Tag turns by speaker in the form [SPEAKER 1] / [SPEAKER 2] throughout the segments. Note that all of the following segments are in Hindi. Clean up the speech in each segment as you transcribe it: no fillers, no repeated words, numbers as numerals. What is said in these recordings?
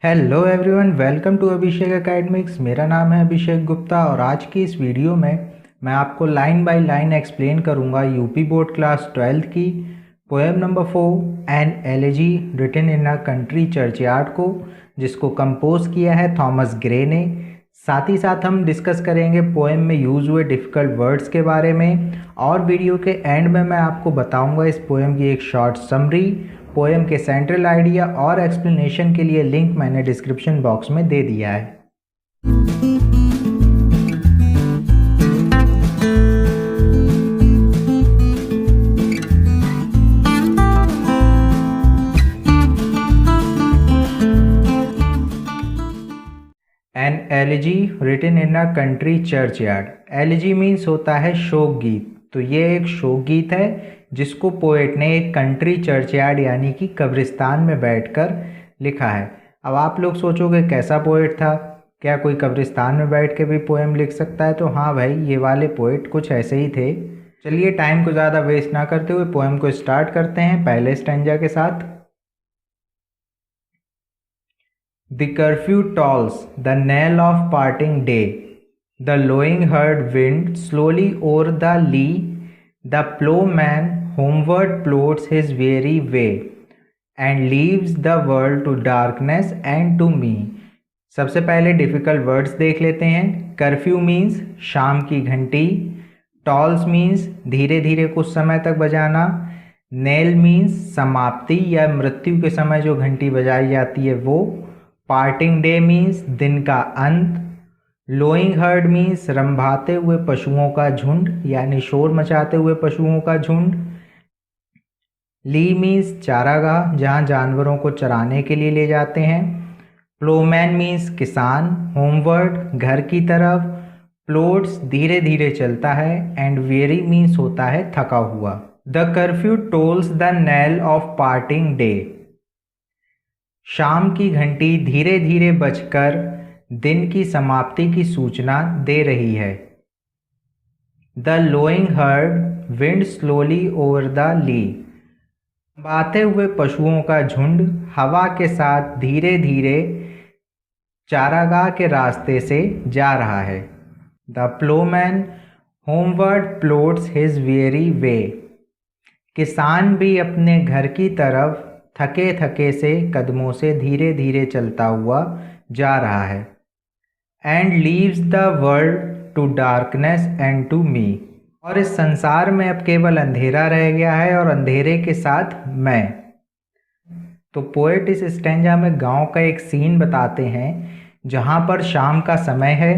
[SPEAKER 1] Hello everyone, welcome to Abhishek academics. मेरा नाम है अभिषेक गुप्ता और आज की इस वीडियो में मैं आपको लाइन बाय लाइन एक्सप्लेन करूंगा यूपी बोर्ड क्लास 12th की poem number 4 an elegy written in a country churchyard को, जिसको कंपोज किया है थॉमस ग्रे ने। साथ ही साथ हम डिस्कस करेंगे पोएम में यूज़ हुए डिफ़िकल्ट वर्ड्स के बारे में और वीडियो के एंड में मैं आपको बताऊंगा इस पोएम की एक शॉर्ट समरी। पोएम के सेंट्रल आइडिया और एक्सप्लेनेशन के लिए लिंक मैंने डिस्क्रिप्शन बॉक्स में दे दिया है। An elegy written in a country churchyard. Elegy means होता है शोक गीत, तो ये एक शोक गीत है जिसको पोएट ने एक कंट्री चर्चयार्ड यानी कि कब्रिस्तान में बैठकर लिखा है। अब आप लोग सोचोगे कैसा पोएट था, क्या कोई कब्रिस्तान में बैठ के भी पोएम लिख सकता है? तो हाँ भाई, ये वाले पोएट कुछ ऐसे ही थे। चलिए टाइम को ज़्यादा वेस्ट ना करते हुए पोएम को स्टार्ट करते हैं पहले स्टैंजा के साथ। The curfew tolls, the knell of parting day. The lowing herd wind slowly o'er the lea. The ploughman homeward plods his weary way, and leaves the world to darkness and to me. सबसे पहले डिफ़िकल्ट वर्ड्स देख लेते हैं। कर्फ्यू मीन्स शाम की घंटी। टॉल्स मीन्स धीरे धीरे कुछ समय तक बजाना। नेल मीन्स समाप्ति या मृत्यु के समय जो घंटी बजाई जाती है वो। पार्टिंग डे मीन्स दिन का अंत। लोइंग हर्ड मीन्स रंभाते हुए पशुओं का झुंड यानी शोर मचाते हुए पशुओं का झुंड। ली मीन्स चारागाह, जहाँ जानवरों को चराने के लिए ले जाते हैं। प्लोमैन मीन्स किसान। होमवर्ड घर की तरफ। प्लोड्स धीरे धीरे चलता है। एंड वेरी मीन्स होता है थका हुआ। The curfew tolls the knell of parting day. शाम की घंटी धीरे धीरे बजकर दिन की समाप्ति की सूचना दे रही है। The lowing herd wind slowly over the lea. बाते हुए पशुओं का झुंड हवा के साथ धीरे धीरे चारागाह के रास्ते से जा रहा है। The ploughman homeward plods his weary way. किसान भी अपने घर की तरफ थके थके से कदमों से धीरे धीरे चलता हुआ जा रहा है। And leaves the world to darkness and to me. और इस संसार में अब केवल अंधेरा रह गया है और अंधेरे के साथ मैं। तो पोएट इस स्टैंजा में गांव का एक सीन बताते हैं जहां पर शाम का समय है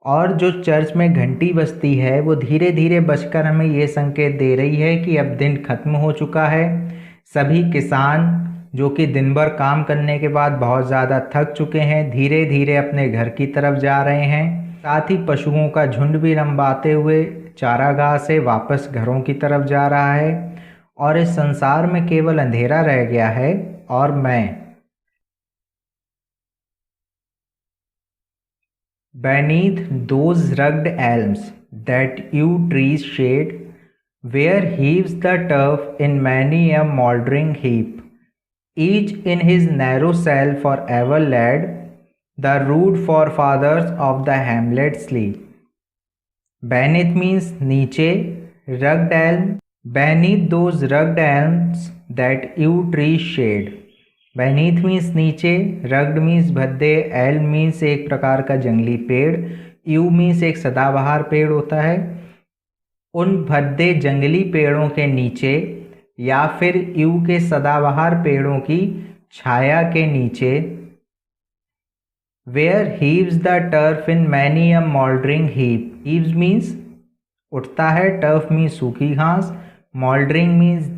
[SPEAKER 1] और जो चर्च में घंटी बजती है वो धीरे धीरे बजकर हमें ये संकेत दे रही है कि अब दिन खत्म हो चुका है। सभी किसान जो कि दिन भर काम करने के बाद बहुत ज़्यादा थक चुके हैं धीरे धीरे अपने घर की तरफ जा रहे हैं। साथ ही पशुओं का झुंड भी रंबाते हुए चारागाह से वापस घरों की तरफ जा रहा है और इस संसार में केवल अंधेरा रह गया है और मैं। Beneath those rugged elms that yew trees shade, where heaves the turf in many a mouldering heap, each in his narrow cell forever led, the rude forefathers of the hamlet sleep. Beneath means नीचे, rugged elm, beneath those rugged elms that yew trees shade. Beneath means नीचे, रग्ड मीन्स भद्दे, एल्म मीन्स एक प्रकार का जंगली पेड़, यू मीन्स एक सदाबहार पेड़ होता है। उन भद्दे जंगली पेड़ों के नीचे या फिर यू के सदाबहार पेड़ों की छाया के नीचे। Where heaves the turf in many a mouldering heap. Heaves means उठता है, टर्फ मीन्स सूखी घास, मोल्डरिंग मीन्स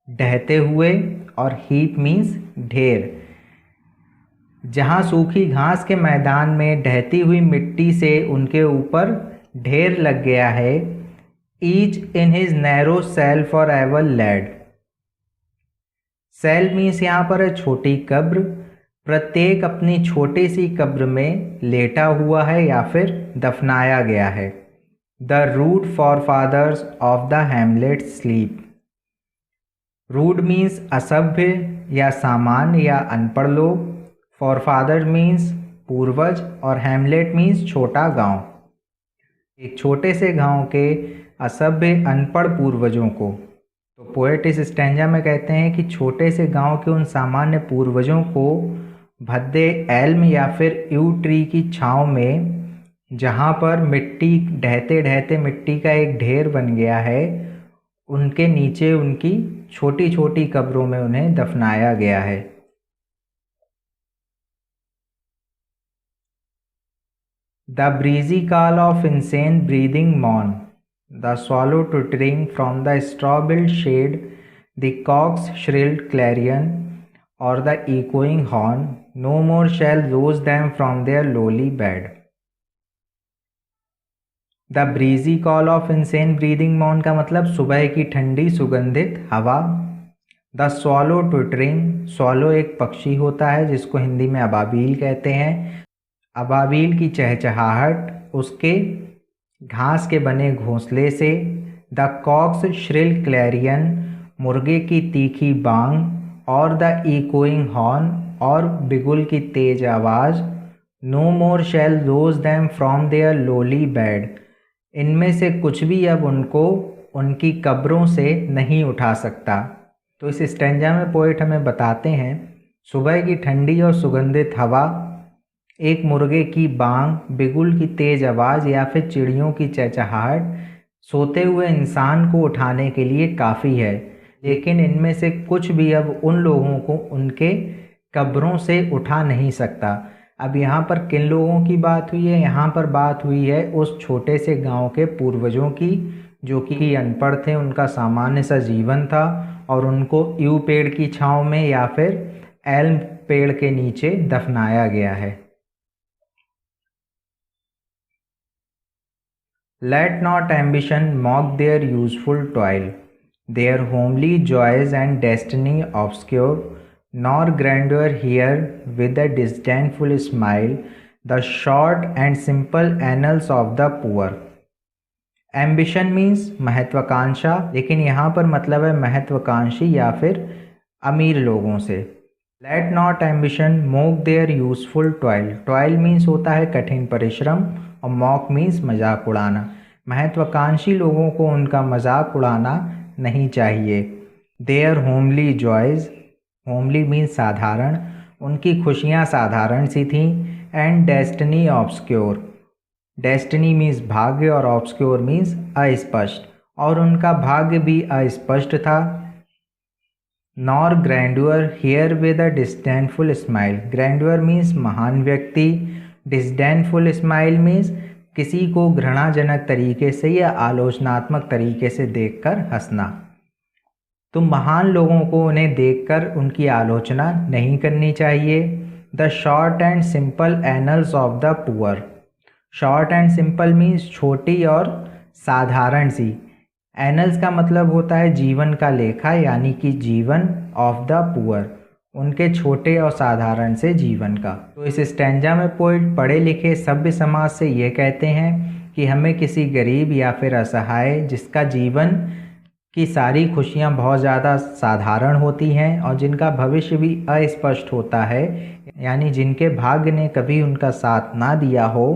[SPEAKER 1] ढहते हुए और हीप मीन्स ढेर। जहाँ सूखी घास के मैदान में ढहती हुई मिट्टी से उनके ऊपर ढेर लग गया है। Each in his narrow cell for ever laid. Cell means यहाँ पर है छोटी कब्र। प्रत्येक अपनी छोटी सी कब्र में लेटा हुआ है या फिर दफनाया गया है। The rude forefathers of the hamlet sleep. Rude means असभ्य या सामान्य या अनपढ़ लोग। फोरफादर मीन्स पूर्वज और हैमलेट मीन्स छोटा गांव। एक छोटे से गांव के असभ्य अनपढ़ पूर्वजों को। तो पोएट इस स्टैंजा में कहते हैं कि छोटे से गांव के उन सामान्य पूर्वजों को भद्दे एल्म या फिर यू ट्री की छांव में, जहां पर मिट्टी ढहते ढहते मिट्टी का एक ढेर बन गया है, उनके नीचे उनकी छोटी छोटी कब्रों में उन्हें दफनाया गया है। The breezy call of incense breathing मॉन, the swallow twittering from the straw-billed shade, the cock's shrill clarion, or the echoing horn, no more shall rouse them from their lowly bed. The breezy call of incense breathing मॉन का मतलब सुबह की ठंडी सुगंधित हवा। द swallow twittering, swallow एक पक्षी होता है जिसको हिंदी में अबाबील कहते हैं। अबाबील की चहचहाहट, उसके घास के बने घोंसले से। द कॉक्स श्रिल क्लैरियन, मुर्गे की तीखी बांग। और द इकोइंग हॉर्न, और बिगुल की तेज आवाज़। No more shall rouse them from their lowly bed, इनमें से कुछ भी अब उनको उनकी कब्रों से नहीं उठा सकता। तो इस स्टैंजा में पोएट हमें बताते हैं सुबह की ठंडी और सुगंधित हवा, एक मुर्गे की बांग, बिगुल की तेज आवाज़ या फिर चिड़ियों की चहचहाहट सोते हुए इंसान को उठाने के लिए काफ़ी है, लेकिन इनमें से कुछ भी अब उन लोगों को उनके कब्रों से उठा नहीं सकता। अब यहाँ पर किन लोगों की बात हुई है? यहाँ पर बात हुई है उस छोटे से गांव के पूर्वजों की, जो कि अनपढ़ थे, उनका सामान्य सा जीवन था और उनको यू पेड़ की छांव में या फिर एल्म पेड़ के नीचे दफनाया गया है। Let not ambition mock their useful toil, their homely joys and destiny obscure, nor grandeur here with a disdainful smile the short and simple annals of the poor. Ambition means महत्वाकांक्षा, लेकिन यहाँ पर मतलब है महत्वाकांक्षी या फिर अमीर लोगों से। Let not ambition mock their useful toil, toil means होता है कठिन परिश्रम और mock means मजाक उड़ाना। महत्वाकांक्षी लोगों को उनका मजाक उड़ाना नहीं चाहिए। Their homely joys, homely means साधारण, उनकी खुशियाँ साधारण सी थीं। And destiny obscure, destiny means भाग्य और obscure means अस्पष्ट, और उनका भाग्य भी अस्पष्ट था। Nor grandeur here with a disdainful smile, grandeur means महान व्यक्ति, disdainful smile means किसी को घृणाजनक तरीके से या आलोचनात्मक तरीके से देखकर हंसना। तो महान लोगों को उन्हें देखकर उनकी आलोचना नहीं करनी चाहिए। The short and simple annuls of the poor, short and simple means छोटी और साधारण सी। एनल्स का मतलब होता है जीवन का लेखा, यानी कि जीवन ऑफ द पुअर, उनके छोटे और साधारण से जीवन का। तो इस स्टैंजा में पोएट पढ़े लिखे सभ्य समाज से ये कहते हैं कि हमें किसी गरीब या फिर असहाय, जिसका जीवन की सारी खुशियाँ बहुत ज़्यादा साधारण होती हैं और जिनका भविष्य भी अस्पष्ट होता है, यानी जिनके भाग्य ने कभी उनका साथ ना दिया हो,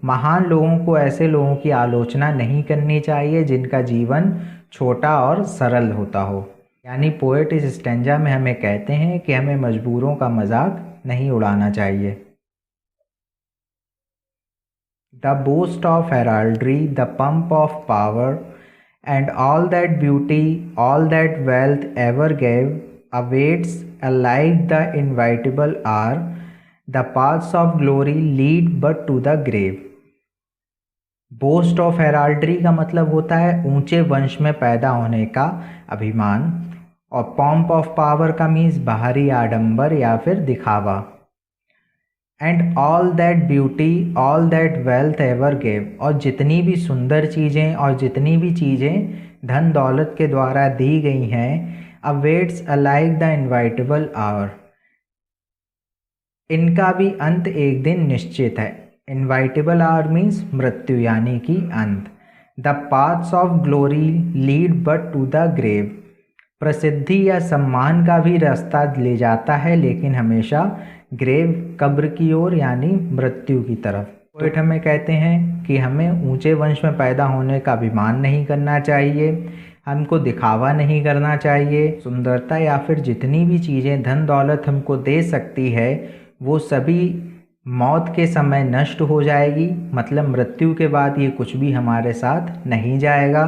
[SPEAKER 1] महान लोगों को, ऐसे लोगों की आलोचना नहीं करनी चाहिए जिनका जीवन छोटा और सरल होता हो। यानी पोएट इस स्टैंजा में हमें कहते हैं कि हमें मजबूरों का मजाक नहीं उड़ाना चाहिए। The boast of heraldry, the pomp of power, and all that beauty, all that wealth ever gave, awaits alike the inevitable hour, the paths of glory lead but to the grave. Boast of heraldry का मतलब होता है ऊंचे वंश में पैदा होने का अभिमान, और पॉम्प ऑफ पावर का मीन्स बाहरी आडंबर या फिर दिखावा। And all that beauty, all that wealth ever gave, और जितनी भी सुंदर चीज़ें और जितनी भी चीज़ें धन दौलत के द्वारा दी गई हैं, awaits alike the inevitable our, इनका भी अंत एक दिन निश्चित है। इनवाइटेबल आवर मीन्स मृत्यु यानी कि अंत। The paths of glory lead but to the grave, प्रसिद्धि या सम्मान का भी रास्ता ले जाता है लेकिन हमेशा ग्रेव कब्र की ओर यानी मृत्यु की तरफ। पोएट हमें कहते हैं कि हमें ऊंचे वंश में पैदा होने का अभिमान नहीं करना चाहिए, हमको दिखावा नहीं करना चाहिए। सुंदरता या फिर जितनी भी चीज़ें धन दौलत हमको दे सकती है वो सभी मौत के समय नष्ट हो जाएगी, मतलब मृत्यु के बाद ये कुछ भी हमारे साथ नहीं जाएगा।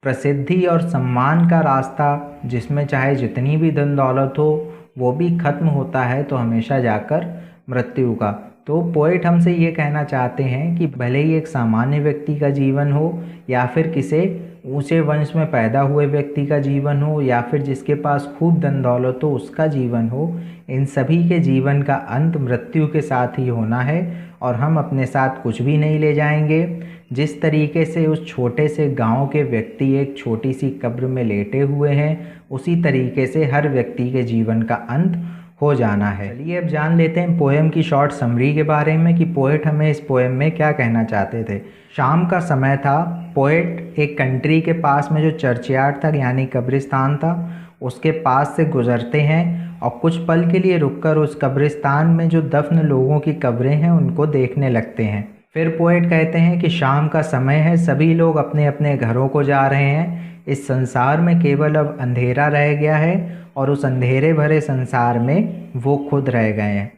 [SPEAKER 1] प्रसिद्धि और सम्मान का रास्ता जिसमें चाहे जितनी भी धन दौलत हो वो भी खत्म होता है तो हमेशा जाकर मृत्यु का। तो पोएट हमसे ये कहना चाहते हैं कि भले ही एक सामान्य व्यक्ति का जीवन हो या फिर किसी ऊंचे वंश में पैदा हुए व्यक्ति का जीवन हो या फिर जिसके पास खूब धन दौलत हो उसका जीवन हो, इन सभी के जीवन का अंत मृत्यु के साथ ही होना है और हम अपने साथ कुछ भी नहीं ले जाएंगे। जिस तरीके से उस छोटे से गांव के व्यक्ति एक छोटी सी कब्र में लेटे हुए हैं, उसी तरीके से हर व्यक्ति के जीवन का अंत हो जाना है। चलिए अब जान लेते हैं पोएम की शॉर्ट समरी के बारे में कि पोएट हमें इस पोएम में क्या कहना चाहते थे। शाम का समय था, पोएट एक कंट्री के पास में जो चर्चयार्ड था यानी कब्रिस्तान था उसके पास से गुजरते हैं और कुछ पल के लिए रुककर उस कब्रिस्तान में जो दफन लोगों की कब्रें हैं उनको देखने लगते हैं। फिर पोएट कहते हैं कि शाम का समय है, सभी लोग अपने अपने घरों को जा रहे हैं, इस संसार में केवल अब अंधेरा रह गया है और उस अंधेरे भरे संसार में वो खुद रह गए हैं।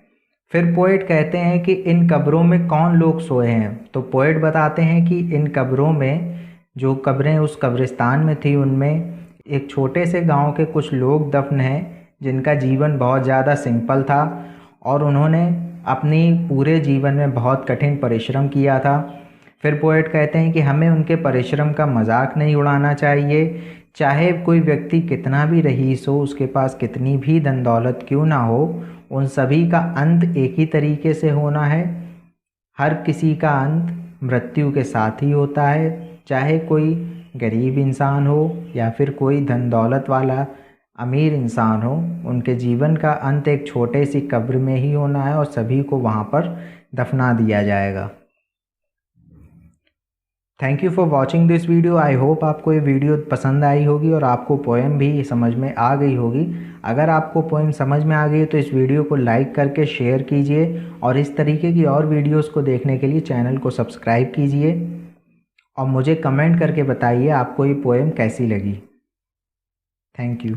[SPEAKER 1] फिर पोएट कहते हैं कि इन कब्रों में कौन लोग सोए हैं, तो पोएट बताते हैं कि इन कब्रों में जो कब्रें उस कब्रिस्तान में थी उनमें एक छोटे से गांव के कुछ लोग दफन हैं जिनका जीवन बहुत ज़्यादा सिंपल था और उन्होंने अपनी पूरे जीवन में बहुत कठिन परिश्रम किया था। फिर पोएट कहते हैं कि हमें उनके परिश्रम का मजाक नहीं उड़ाना चाहिए, चाहे कोई व्यक्ति कितना भी रईस हो, उसके पास कितनी भी धन दौलत क्यों ना हो, उन सभी का अंत एक ही तरीके से होना है। हर किसी का अंत मृत्यु के साथ ही होता है, चाहे कोई गरीब इंसान हो या फिर कोई धन दौलत वाला अमीर इंसान हो, उनके जीवन का अंत एक छोटे सी कब्र में ही होना है और सभी को वहाँ पर दफना दिया जाएगा। Thank you for watching this video. I hope आपको ये वीडियो पसंद आई होगी और आपको पोएम भी समझ में आ गई होगी। अगर आपको पोएम समझ में आ गई तो इस वीडियो को लाइक करके शेयर कीजिए और इस तरीके की और वीडियोस को देखने के लिए चैनल को सब्सक्राइब कीजिए और मुझे कमेंट करके बताइए आपको ये पोएम कैसी लगी। Thank you.